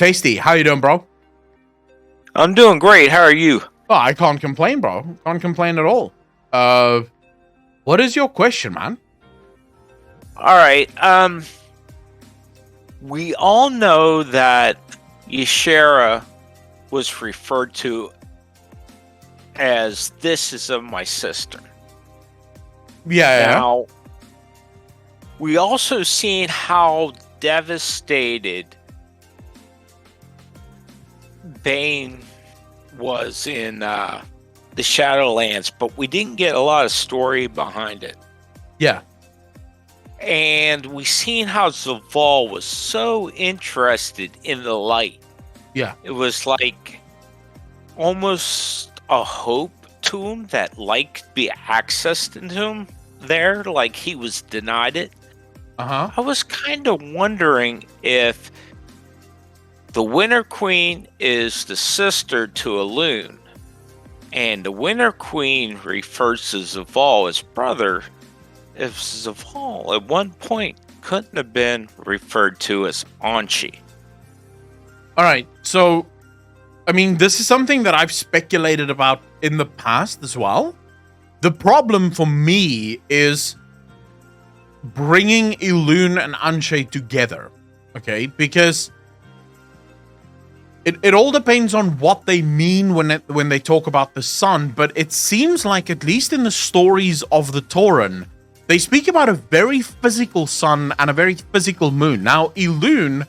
Tasty, how you doing, bro? I'm doing great. How are you? Oh, I can't complain, bro. Can't complain at all. What is your question, man? All right. We all know that Yashara was referred to as "this is of my sister." Yeah. Now, we also seen how devastated Bane was in the Shadowlands, but we didn't get a lot of story behind it. Yeah. And we seen how Zovaal was so interested in the light. Yeah. It was like almost a hope to him that light could be accessed into him there, like he was denied it. Uh-huh. I was kind of wondering if the Winter Queen is the sister to Elune, and the Winter Queen refers to Zovaal as brother, if Zovaal at one point couldn't have been referred to as Anchi. All right. So, I mean, this is something that I've speculated about in the past as well. The problem for me is bringing Elune and Anshe together, okay? Because it all depends on what they mean when they talk about the sun, but it seems like, at least in the stories of the Tauren, they speak about a very physical sun and a very physical moon. Now, Elune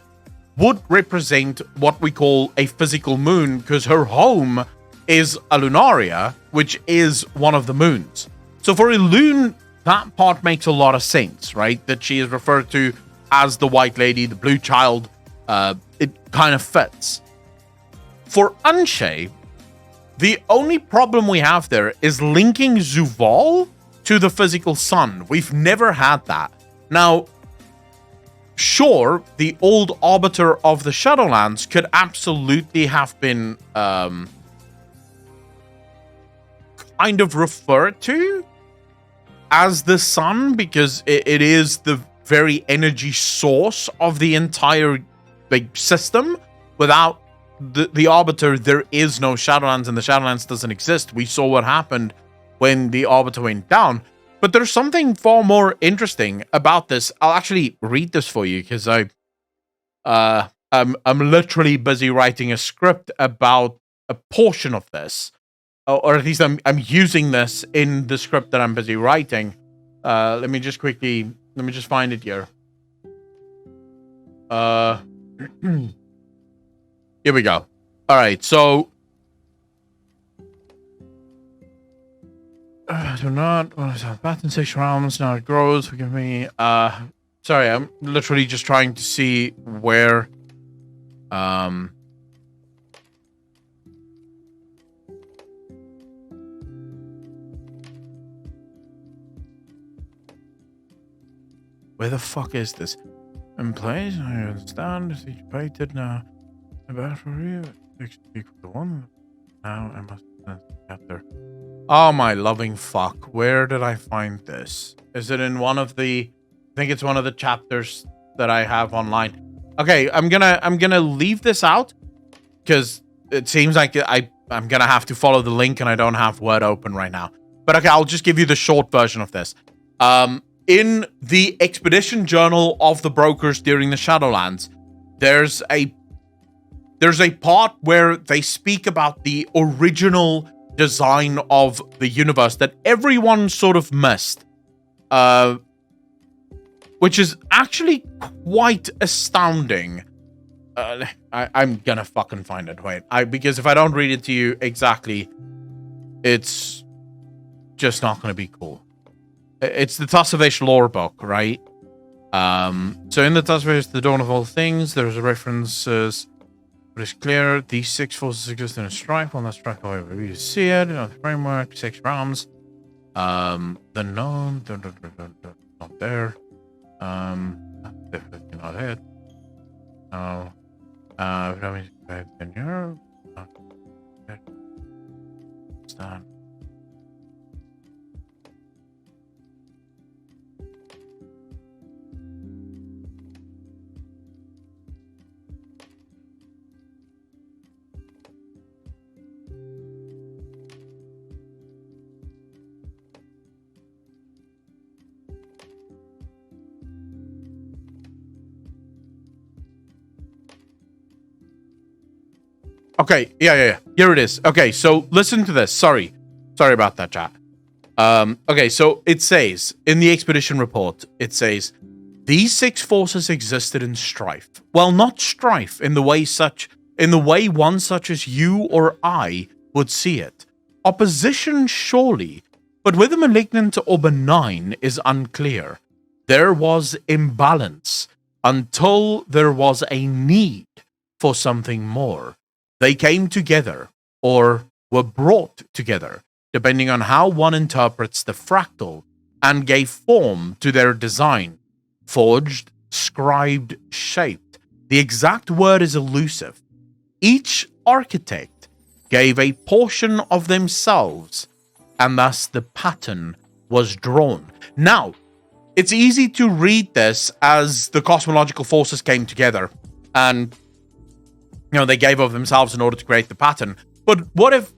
would represent what we call a physical moon because her home is Alunaria, which is one of the moons. So for Elune, that part makes a lot of sense, right? That she is referred to as the White Lady, the Blue Child. It kind of fits. For Anshe, the only problem we have there is linking Zovaal to the physical sun. We've never had that. Now, sure, the old Arbiter of the Shadowlands could absolutely have been kind of referred to as the sun, because it is the very energy source of the entire system. Without the Arbiter, there is no Shadowlands, and the Shadowlands doesn't exist. We saw what happened when the Arbiter went down. But there's something far more interesting about this. I'll actually read this for you because I'm literally busy writing a script about a portion of this, or at least I'm using this in the script that I'm busy writing. Let me just find it here. Here we go. All right, so do not. What is that? Bath in 6 rounds. Now it grows. Forgive me. Sorry, I'm literally just trying to see where. Where the fuck is this? In place, I understand. It's debated now. About for you. Equal to 1. Now I must chapter. Oh my loving fuck! Where did I find this? Is it in one of the? I think it's one of the chapters that I have online. Okay, I'm gonna leave this out because it seems like I'm gonna have to follow the link and I don't have Word open right now. But okay, I'll just give you the short version of this. In the expedition journal of the brokers during the Shadowlands, there's a part where they speak about the original design of the universe that everyone sort of missed, which is actually quite astounding. I'm gonna fucking find it. Wait, because if I don't read it to you exactly, it's just not gonna be cool. It's the Tassavesh lore book, right? So in the Tassavesh, the dawn of all things, there's a references. But it's clear these 6 forces exist in a strike. Well, that strike, however, we see it. You know, the framework, 6 rounds. The known, not there. Definitely not it. No. That means in here. Stand. Okay, yeah. Here it is. Okay, so listen to this. Sorry about that, chat. Okay, so it says in the expedition report, it says these 6 forces existed in strife. Well, not strife in the way one such as you or I would see it. Opposition, surely, but whether malignant or benign is unclear. There was imbalance until there was a need for something more. They came together, or were brought together, depending on how one interprets the fractal, and gave form to their design. Forged, scribed, shaped. The exact word is elusive. Each architect gave a portion of themselves, and thus the pattern was drawn. Now, it's easy to read this as the cosmological forces came together, and they gave of themselves in order to create the pattern. But what if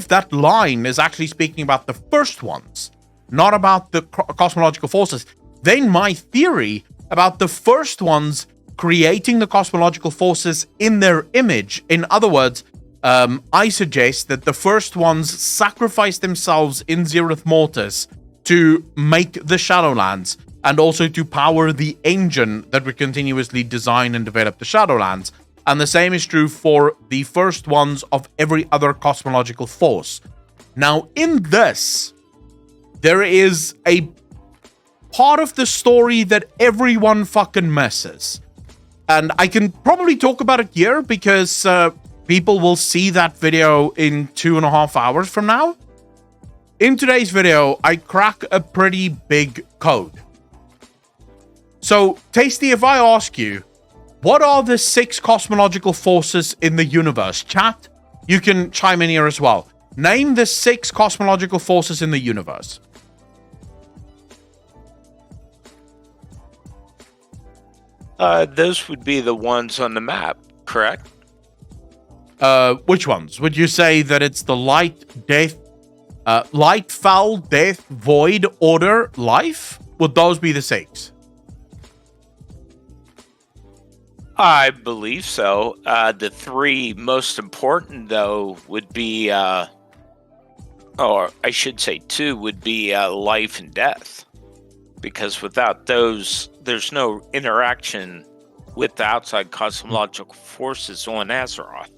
that line is actually speaking about the first ones, not about the cosmological forces? Then my theory about the first ones creating the cosmological forces in their image, in other words, I suggest that the first ones sacrificed themselves in Zereth Mortis to make the Shadowlands, and also to power the engine that would continuously design and develop the Shadowlands. And the same is true for the first ones of every other cosmological force. Now, in this, there is a part of the story that everyone fucking misses. And I can probably talk about it here because people will see that video in 2.5 hours from now. In today's video, I crack a pretty big code. So, Tasty, if I ask you, what are the 6 cosmological forces in the universe? Chat, you can chime in here as well. Name the 6 cosmological forces in the universe. Those would be the ones on the map, correct? Which ones? Would you say that it's the light, death, light, foul, death, void, order, life? Would those be the 6? I believe so. The 3 most important, though, would be, or I should say 2, would be life and death. Because without those, there's no interaction with the outside cosmological forces on Azeroth.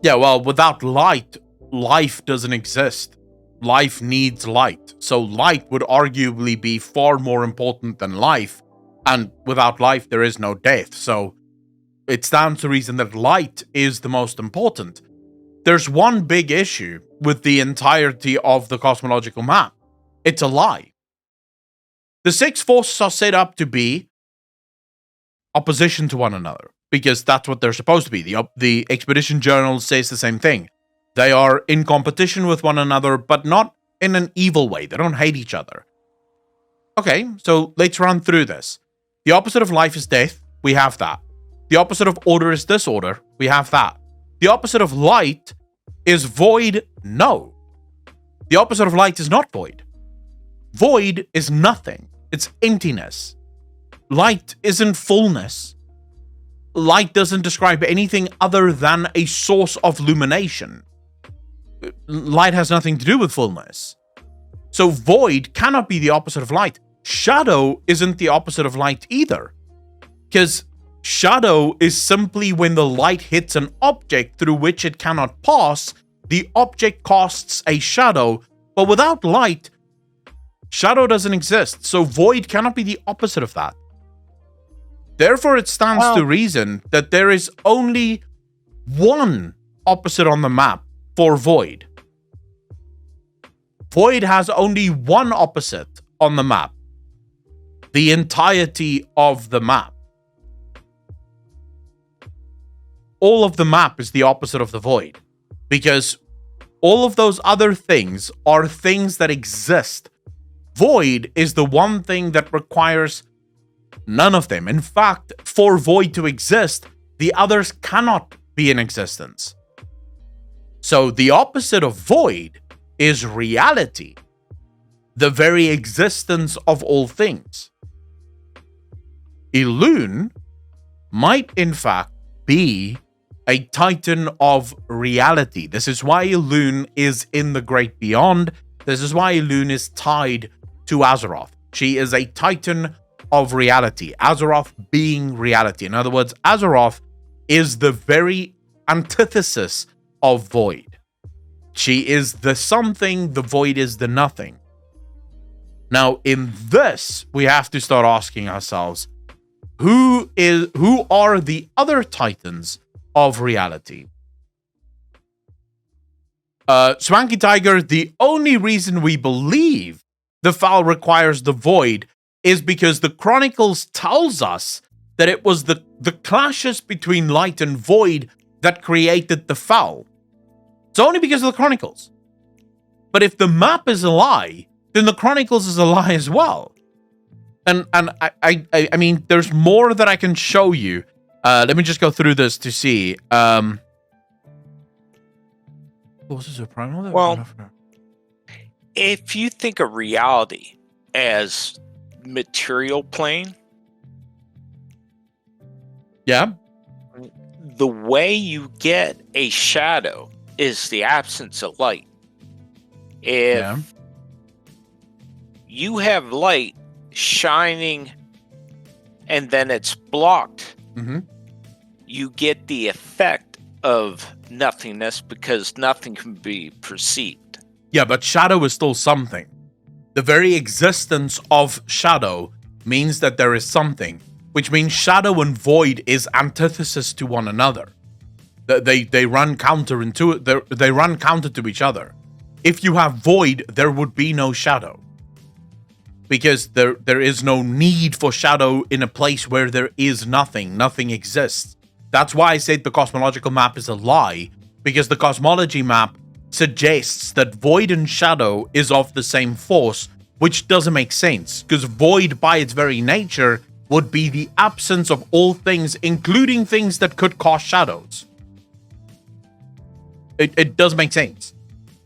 Yeah, well, without light, life doesn't exist. Life needs light. So light would arguably be far more important than life. And without life, there is no death. So it stands to reason that light is the most important. There's one big issue with the entirety of the cosmological map. It's a lie. The 6 forces are set up to be opposition to one another, because that's what they're supposed to be. The Expedition Journal says the same thing. They are in competition with one another, but not in an evil way. They don't hate each other. Okay, so let's run through this. The opposite of life is death. We have that. The opposite of order is disorder. We have that. The opposite of light is void. No. The opposite of light is not void. Void is nothing. It's emptiness. Light isn't fullness. Light doesn't describe anything other than a source of illumination. Light has nothing to do with fullness. So void cannot be the opposite of light. Shadow isn't the opposite of light either. Because shadow is simply when the light hits an object through which it cannot pass, the object casts a shadow, but without light, shadow doesn't exist. So void cannot be the opposite of that. Therefore, it stands to reason that there is only one opposite on the map for void. Void has only one opposite on the map. The entirety of the map. All of the map is the opposite of the void. Because all of those other things are things that exist. Void is the one thing that requires none of them. In fact, for void to exist, the others cannot be in existence. So the opposite of void is reality, the very existence of all things. Elune might in fact be a titan of reality. This is why Elune is in the Great Beyond. This is why Elune is tied to Azeroth. She is a titan of reality. Azeroth being reality. In other words, Azeroth is the very antithesis of void. She is the something, the void is the nothing. Now, in this, we have to start asking ourselves, who are the other titans of reality? Swanky Tiger, the only reason we believe the Foul requires the void is because the Chronicles tells us that it was the clashes between light and void that created the Foul. It's only because of the Chronicles. But if the map is a lie, then the Chronicles is a lie as well. And I mean, there's more that I can show you. Let me just go through this to see. What was this, a primal? Well, if you think of reality as material plane, yeah, the way you get a shadow is the absence of light. If you have light shining and then it's blocked, you get the effect of nothingness because nothing can be perceived. Yeah, but shadow is still something. The very existence of shadow means that there is something, which means shadow and void is antithesis to one another. They run counter to each other. If you have void, there would be no shadow. Because there is no need for shadow in a place where there is nothing. Nothing exists. That's why I said the cosmological map is a lie. Because the cosmology map suggests that void and shadow is of the same force, which doesn't make sense. Because void by its very nature would be the absence of all things, including things that could cast shadows. It does make sense.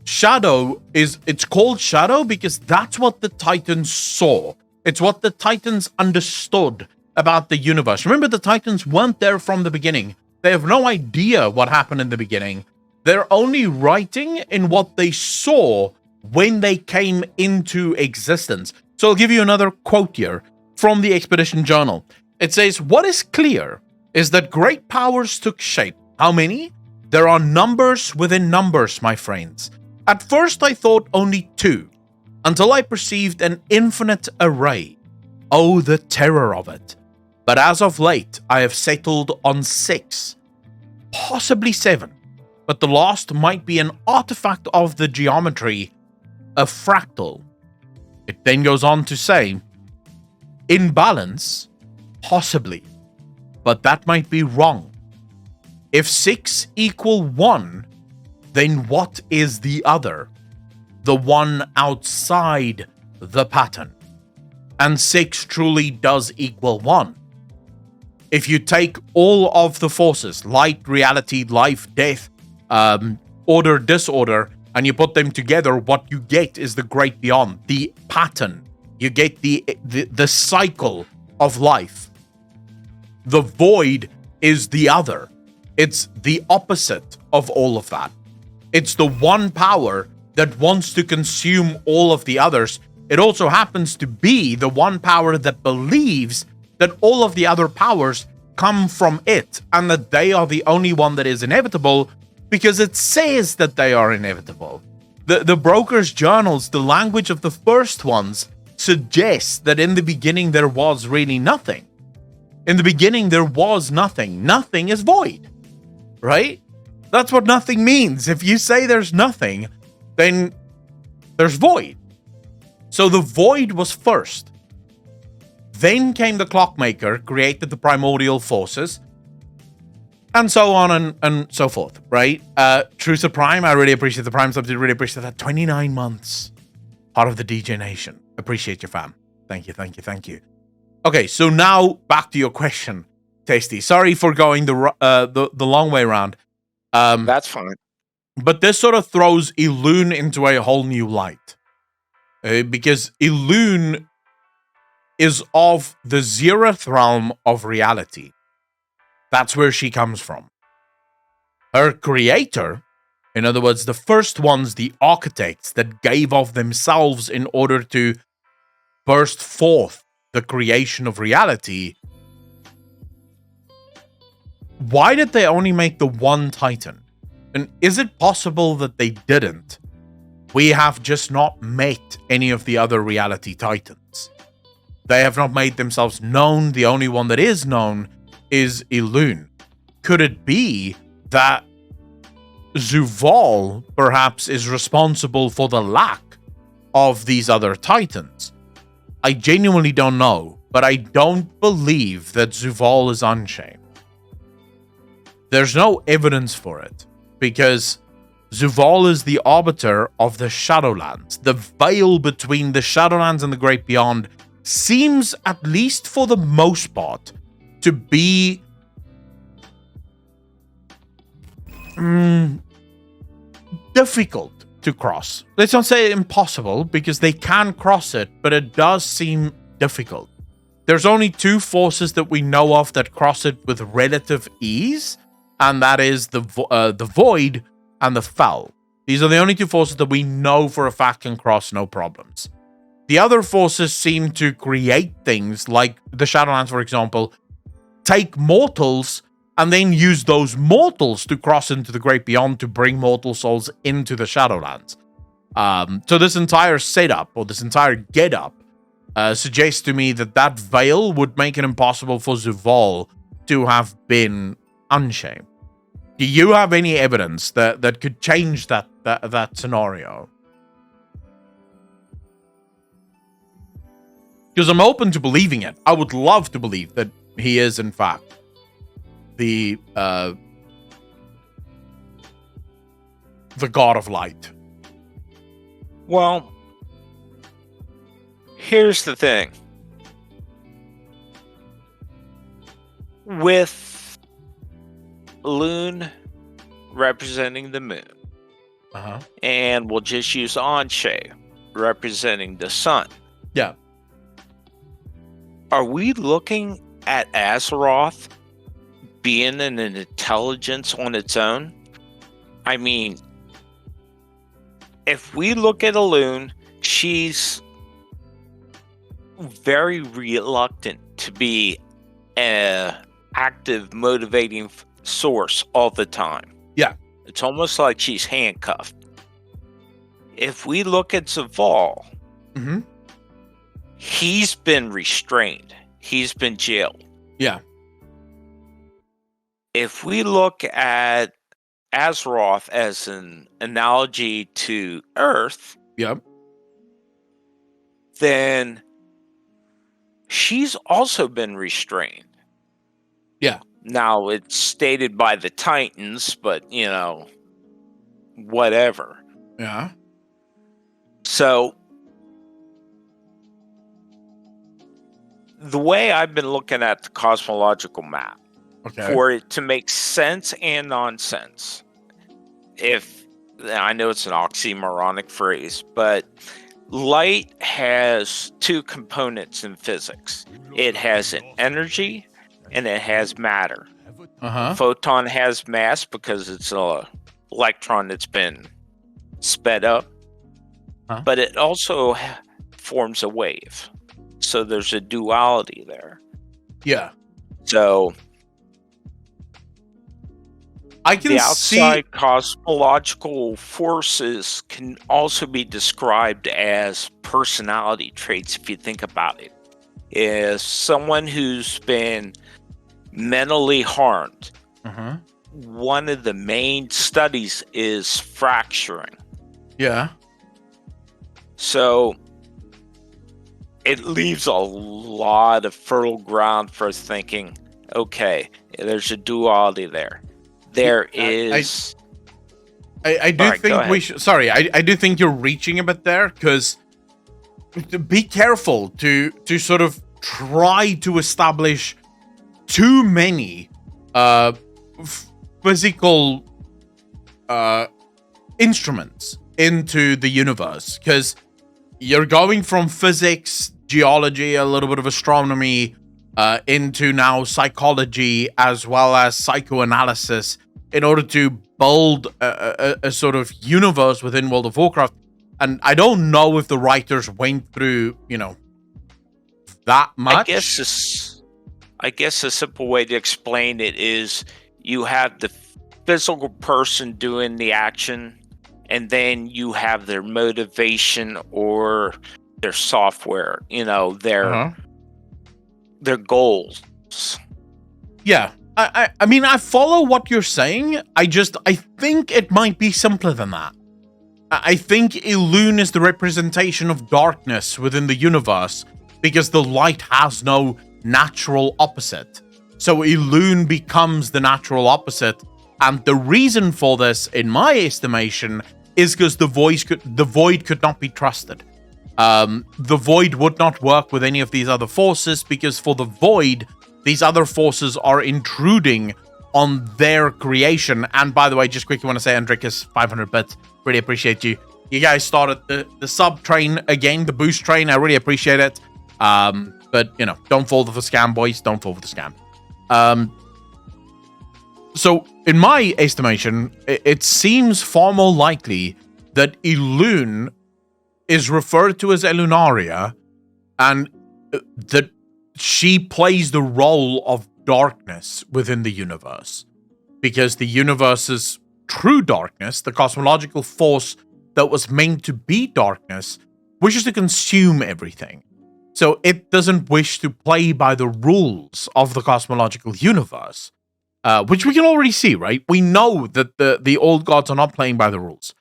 Shadow it's called shadow because that's what the Titans saw. It's what the Titans understood about the universe. Remember, the Titans weren't there from the beginning. They have no idea what happened in the beginning. They're only writing in what they saw when they came into existence. So I'll give you another quote here from the Expedition Journal. It says, "What is clear is that great powers took shape. How many? There are numbers within numbers, my friends. At first I thought only 2, until I perceived an infinite array. Oh, the terror of it. But as of late, I have settled on 6, possibly 7. But the last might be an artifact of the geometry, a fractal." It then goes on to say, "In balance, possibly, but that might be wrong. If 6 equal 1, then what is the other? The one outside the pattern. And 6 truly does equal 1. If you take all of the forces, light, reality, life, death, order, disorder, and you put them together, what you get is the Great Beyond, the pattern. You get the cycle of life. The void is the other. It's the opposite of all of that. It's the one power that wants to consume all of the others. It also happens to be the one power that believes that all of the other powers come from it and that they are the only one that is inevitable because it says that they are inevitable. The brokers' journals, the language of the first ones, suggests that in the beginning there was really nothing. In the beginning there was nothing. Nothing is void. Right? That's what nothing means. If you say there's nothing, then there's void. So the void was first. Then came the Clockmaker, created the primordial forces, and so on and so forth, right? Truce of Prime, I really appreciate the Prime subsidy, really appreciate that. 29 months, part of the DJ Nation. Appreciate you, fam. Thank you, thank you, thank you. Okay, so now back to your question, Tasty. Sorry for going the long way around. That's fine. But this sort of throws Elune into a whole new light. Because Elune is of the zeroth realm of reality. That's where she comes from. Her creator, in other words, the first ones, the architects that gave of themselves in order to burst forth the creation of reality, why did they only make the one Titan? And is it possible that they didn't? We have just not met any of the other reality Titans. They have not made themselves known. The only one that is known is Elune. Could it be that Zovaal perhaps is responsible for the lack of these other Titans? I genuinely don't know, but I don't believe that Zovaal is Unchained. There's no evidence for it, because Zovaal is the arbiter of the Shadowlands. The veil between the Shadowlands and the Great Beyond seems, at least for the most part, to be difficult to cross. Let's not say impossible, because they can cross it, but it does seem difficult. There's only two forces that we know of that cross it with relative ease, and that is the Void and the Fel. These are the only two forces that we know for a fact can cross no problems. The other forces seem to create things like the Shadowlands, for example, take mortals and then use those mortals to cross into the Great Beyond to bring mortal souls into the Shadowlands. So this entire setup, or this entire get-up, suggests to me that that veil would make it impossible for Zovaal to have been Unchained. Do you have any evidence that could change that scenario? Because I'm open to believing it. I would love to believe that he is, in fact, the God of Light. Well, here's the thing. With Elune representing the moon, and we'll just use Anshe representing the sun. Yeah. Are we looking at Azeroth being an intelligence on its own? I mean, if we look at Elune, she's very reluctant to be an active, motivating source all the time. Yeah. It's almost like she's handcuffed. If we look at Zovaal, he's been restrained. He's been jailed. Yeah. If we look at Azeroth as an analogy to Earth, then she's also been restrained. Yeah. Now, it's stated by the Titans, but, whatever. Yeah. So, the way I've been looking at the cosmological map, for it to make sense and nonsense, I know it's an oxymoronic phrase, but light has two components in physics. It has an energy, and it has matter. Photon has mass because it's an electron that's been sped up, but it also forms a wave. So there's a duality there. Yeah. So I can the outside cosmological forces can also be described as personality traits, if you think about it. Is someone who's been mentally harmed. One of the main studies is fracturing. Yeah. So it leaves a lot of fertile ground for thinking, okay, there's a duality there. There is... I do think we should... Sorry, I do think you're reaching a bit there, because be careful to sort of try to establish too many physical instruments into the universe, because you're going from physics, geology, a little bit of astronomy, into now psychology, as well as psychoanalysis, in order to build a sort of universe within World of Warcraft. And I don't know if the writers went through, that much. I guess a simple way to explain it is you have the physical person doing the action, and then you have their motivation or their software, their goals. Yeah. I mean, I follow what you're saying. I think it might be simpler than that. I think Elune is the representation of darkness within the universe because the light has no natural opposite. So Elune becomes the natural opposite. And the reason for this, in my estimation, is because the void could not be trusted. The void would not work with any of these other forces because for the void, these other forces are intruding on their creation. And by the way, just quickly want to say, Andricus, 500 bits. Really appreciate you. You guys started the sub train again, the boost train. I really appreciate it. But, don't fall for the scam, boys. Don't fall for the scam. So, in my estimation, it seems far more likely that Elune is referred to as Elunaria, and that she plays the role of darkness within the universe. Because the universe's true darkness, the cosmological force that was meant to be darkness, wishes to consume everything. So it doesn't wish to play by the rules of the cosmological universe, which we can already see, right? We know that the old gods are not playing by the rules.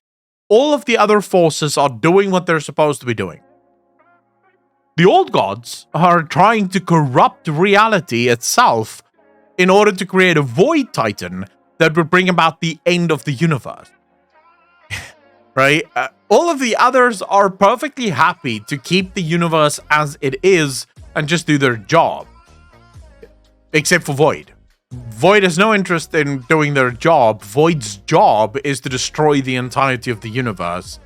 All of the other forces are doing what they're supposed to be doing. The old gods are trying to corrupt reality itself in order to create a void titan that would bring about the end of the universe. Right? All of the others are perfectly happy to keep the universe as it is and just do their job. Except for Void. Void has no interest in doing their job. Void's job is to destroy the entirety of the universe.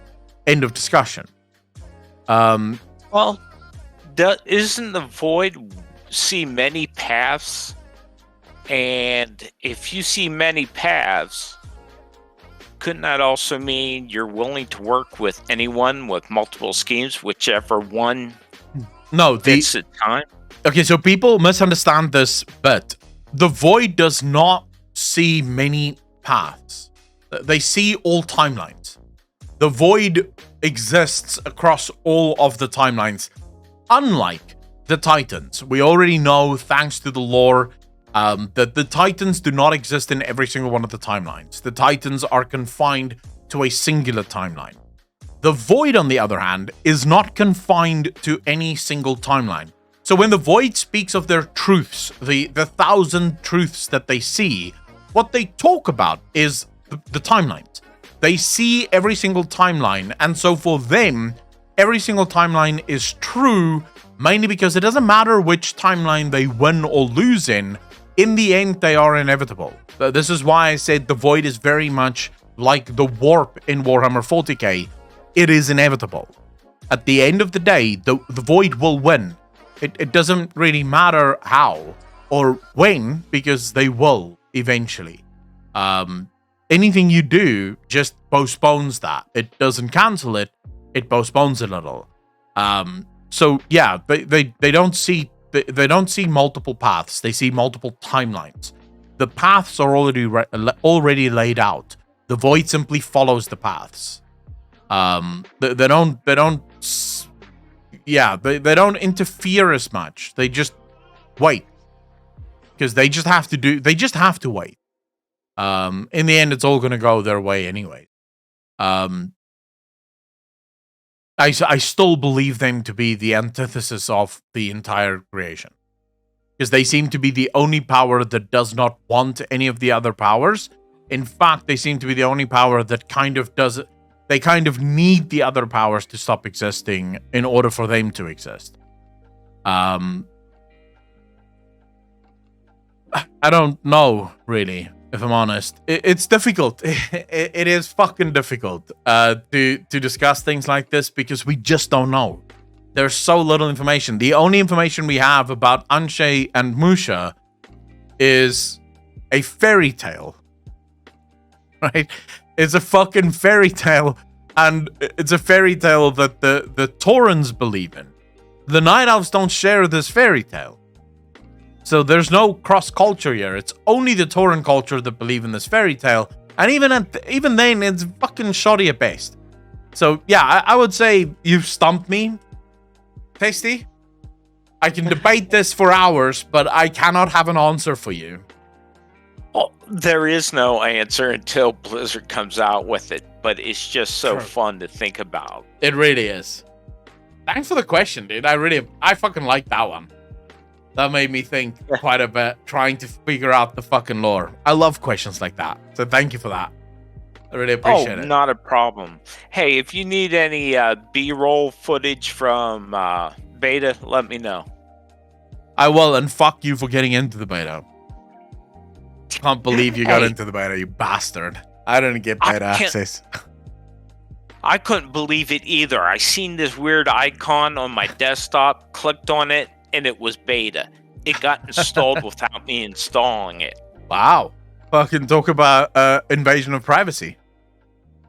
End of discussion. Well, isn't the Void see many paths? And if you see many paths, couldn't that also mean you're willing to work with anyone with multiple schemes, whichever one fits at time? Okay, so people misunderstand this, but the Void does not see many paths. They see all timelines. The Void exists across all of the timelines. Unlike the Titans, we already know, thanks to the lore, that the Titans do not exist in every single one of the timelines. The Titans are confined to a singular timeline. The Void, on the other hand, is not confined to any single timeline. So when the Void speaks of their truths, the 1,000 truths that they see, what they talk about is the timelines. They see every single timeline, and so for them, every single timeline is true, mainly because it doesn't matter which timeline they win or lose in the end, they are inevitable. This is why I said the Void is very much like the warp in Warhammer 40k. It is inevitable. At the end of the day, the Void will win. It doesn't really matter how or when, because they will eventually. Anything you do just postpones that. It doesn't cancel it. It postpones a little. So yeah, they don't see multiple paths. They see multiple timelines. The paths are already laid out. The Void simply follows the paths. They don't interfere as much. They just wait, because they just have to wait. In the end, it's all gonna go their way anyway. I still believe them to be the antithesis of the entire creation, because they seem to be the only power that does not want any of the other powers. In fact, they seem to be the only power that kind of does it. They kind of need the other powers to stop existing in order for them to exist. I don't know, really, if I'm honest. It's difficult. It is fucking difficult to discuss things like this, because we just don't know. There's so little information. The only information we have about Anshe and Musha is a fairy tale right? It's a fucking fairy tale, and it's a fairy tale that the Taurans believe in. The Night Elves don't share this fairy tale. So there's no cross-culture here. It's only the Tauran culture that believe in this fairy tale, and even then, it's fucking shoddy at best. So yeah, I would say you've stumped me, Tasty. I can debate this for hours, but I cannot have an answer for you. Well, there is no answer until Blizzard comes out with it, but it's just so fun to think about. It really is. Thanks for the question, dude. I fucking like that one. That made me think quite a bit, trying to figure out the fucking lore. I love questions like that, so thank you for that. I really appreciate it. Not a problem. Hey, if you need any B-roll footage from beta, let me know. I will, and fuck you for getting into the beta. Can't believe you got into the beta, you bastard. I didn't get beta access. I couldn't believe it either. I seen this weird icon on my desktop, clicked on it, and it was beta. It got installed without me installing it. Wow. Fucking talk about invasion of privacy.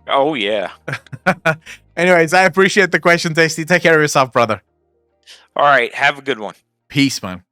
Oh, yeah. Anyways, I appreciate the question, Tasty. Take care of yourself, brother. All right. Have a good one. Peace, man.